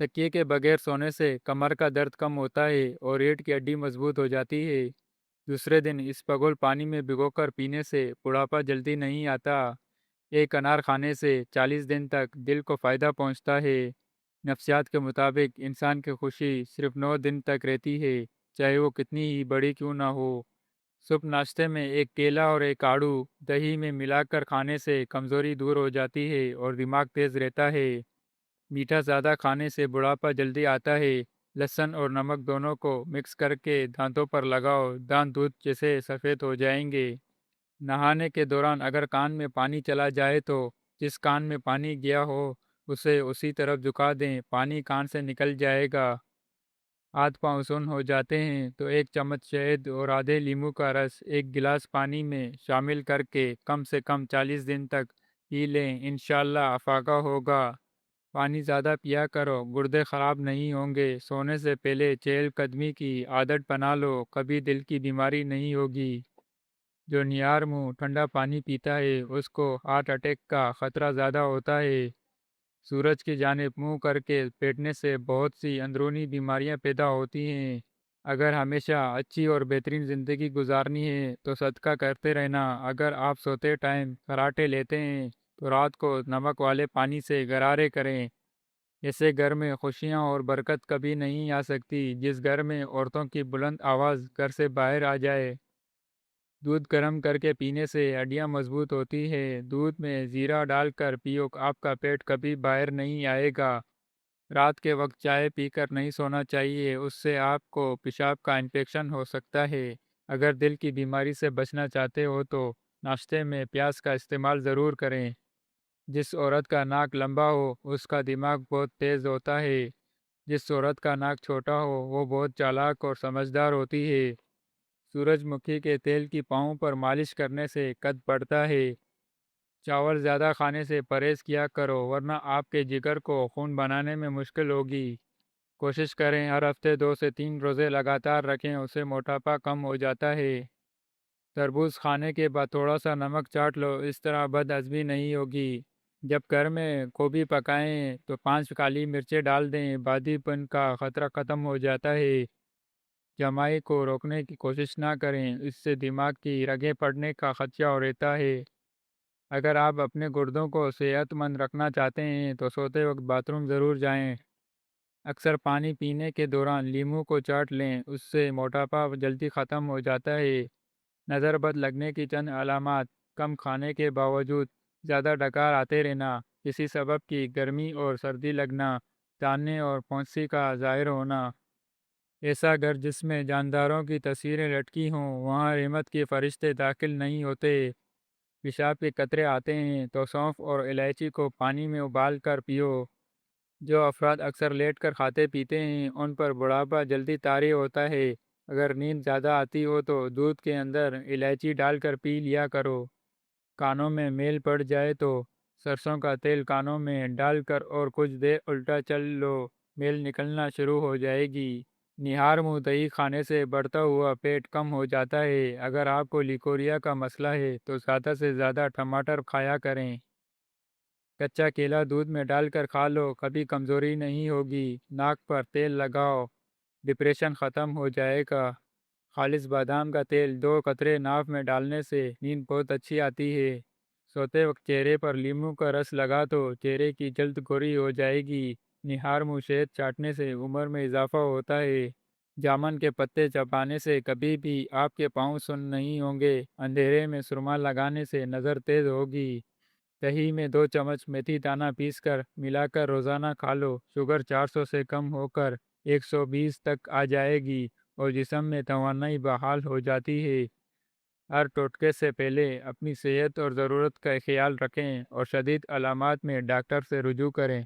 تکیے کے بغیر سونے سے کمر کا درد کم ہوتا ہے اور ریڑھ کی ہڈی مضبوط ہو جاتی ہے۔ دوسرے دن اسپغول پانی میں بھگو کر پینے سے بڑھاپا جلدی نہیں آتا۔ ایک انار کھانے سے 40 دن تک دل کو فائدہ پہنچتا ہے۔ نفسیات کے مطابق انسان کی خوشی صرف 9 دن تک رہتی ہے، چاہے وہ کتنی ہی بڑی کیوں نہ ہو۔ صبح ناشتے میں ایک کیلا اور ایک آڑو دہی میں ملا کر کھانے سے کمزوری دور ہو جاتی ہے اور دماغ تیز رہتا ہے۔ میٹھا زیادہ کھانے سے بڑھاپا جلدی آتا ہے۔ لہسن اور نمک دونوں کو مکس کر کے دانتوں پر لگاؤ، دانت دودھ جیسے سفید ہو جائیں گے۔ نہانے کے دوران اگر کان میں پانی چلا جائے تو جس کان میں پانی گیا ہو اسے اسی طرف جھکا دیں، پانی کان سے نکل جائے گا۔ ہاتھ پاؤں سن ہو جاتے ہیں تو 1 چمچ شہد اور آدھے لیمو کا رس ایک گلاس پانی میں شامل کر کے کم سے کم 40 دن تک پی لیں، انشاءاللہ افاقہ ہوگا۔ پانی زیادہ پیا کرو، گردے خراب نہیں ہوں گے۔ سونے سے پہلے چہل قدمی کی عادت بنا لو، کبھی دل کی بیماری نہیں ہوگی۔ جو نیار منہ ٹھنڈا پانی پیتا ہے اس کو ہارٹ اٹیک کا خطرہ زیادہ ہوتا ہے۔ سورج کی جانب منہ کر کے بیٹھنے سے بہت سی اندرونی بیماریاں پیدا ہوتی ہیں۔ اگر ہمیشہ اچھی اور بہترین زندگی گزارنی ہے تو صدقہ کرتے رہنا۔ اگر آپ سوتے ٹائم خراٹے لیتے ہیں تو رات کو نمک والے پانی سے غرارے کریں۔ ایسے گھر میں خوشیاں اور برکت کبھی نہیں آ سکتی جس گھر میں عورتوں کی بلند آواز گھر سے باہر آ جائے۔ دودھ گرم کر کے پینے سے ہڈیاں مضبوط ہوتی ہے۔ دودھ میں زیرہ ڈال کر پیو، آپ کا پیٹ کبھی باہر نہیں آئے گا۔ رات کے وقت چائے پی کر نہیں سونا چاہیے، اس سے آپ کو پیشاب کا انفیکشن ہو سکتا ہے۔ اگر دل کی بیماری سے بچنا چاہتے ہو تو ناشتے میں پیاز کا استعمال ضرور کریں۔ جس عورت کا ناک لمبا ہو اس کا دماغ بہت تیز ہوتا ہے۔ جس عورت کا ناک چھوٹا ہو وہ بہت چالاک اور سمجھدار ہوتی ہے۔ سورج مکھی کے تیل کی پاؤں پر مالش کرنے سے قد بڑھتا ہے۔ چاول زیادہ کھانے سے پرہیز کیا کرو ورنہ آپ کے جگر کو خون بنانے میں مشکل ہوگی۔ کوشش کریں ہر ہفتے 2 سے 3 روزے لگاتار رکھیں، اسے موٹاپا کم ہو جاتا ہے۔ تربوز کھانے کے بعد تھوڑا سا نمک چاٹ لو، اس طرح بد ہضمی نہیں ہوگی۔ جب گھر میں گوبھی پکائیں تو 5 کالی مرچیں ڈال دیں، بادی پن کا خطرہ ختم ہو جاتا ہے۔ جمائی کو روکنے کی کوشش نہ کریں، اس سے دماغ کی رگیں پڑنے کا خدشہ رہتا ہے۔ اگر آپ اپنے گردوں کو صحت مند رکھنا چاہتے ہیں تو سوتے وقت باتھ روم ضرور جائیں۔ اکثر پانی پینے کے دوران لیموں کو چاٹ لیں، اس سے موٹاپا جلدی ختم ہو جاتا ہے۔ نظر بد لگنے کی چند علامات: کم کھانے کے باوجود زیادہ ڈکار آتے رہنا، کسی سبب کی گرمی اور سردی لگنا، دانے اور پھونسی کا ظاہر ہونا۔ ایسا گھر جس میں جانداروں کی تصویریں لٹکی ہوں وہاں رحمت کے فرشتے داخل نہیں ہوتے۔ پیشاب کے قطرے آتے ہیں تو سونف اور الائچی کو پانی میں ابال کر پیو۔ جو افراد اکثر لیٹ کر کھاتے پیتے ہیں ان پر بڑھاپا جلدی طاری ہوتا ہے۔ اگر نیند زیادہ آتی ہو تو دودھ کے اندر الائچی ڈال کر پی لیا کرو۔ کانوں میں میل پڑ جائے تو سرسوں کا تیل کانوں میں ڈال کر اور کچھ دیر الٹا چل لو، میل نکلنا شروع ہو جائے گی۔ نہار منہ دہی کھانے سے بڑھتا ہوا پیٹ کم ہو جاتا ہے۔ اگر آپ کو لیکوریا کا مسئلہ ہے تو زیادہ سے زیادہ ٹماٹر کھایا کریں۔ کچا کیلا دودھ میں ڈال کر کھا لو، کبھی کمزوری نہیں ہوگی۔ ناک پر تیل لگاؤ، ڈپریشن ختم ہو جائے گا۔ خالص بادام کا تیل 2 قطرے ناف میں ڈالنے سے نیند بہت اچھی آتی ہے۔ سوتے وقت چہرے پر لیموں کا رس لگا تو چہرے کی جلد گوری ہو جائے گی۔ نہار منہ شہد چاٹنے سے عمر میں اضافہ ہوتا ہے۔ جامن کے پتے چبانے سے کبھی بھی آپ کے پاؤں سن نہیں ہوں گے۔ اندھیرے میں سرما لگانے سے نظر تیز ہوگی۔ دہی میں 2 چمچ میتھی دانہ پیس کر ملا کر روزانہ کھا لو، شوگر 400 سے کم ہو کر 120 تک آ جائے گی اور جسم میں توانائی بحال ہو جاتی ہے۔ ہر ٹوٹکے سے پہلے اپنی صحت اور ضرورت کا خیال رکھیں اور شدید علامات میں ڈاکٹر سے رجوع کریں۔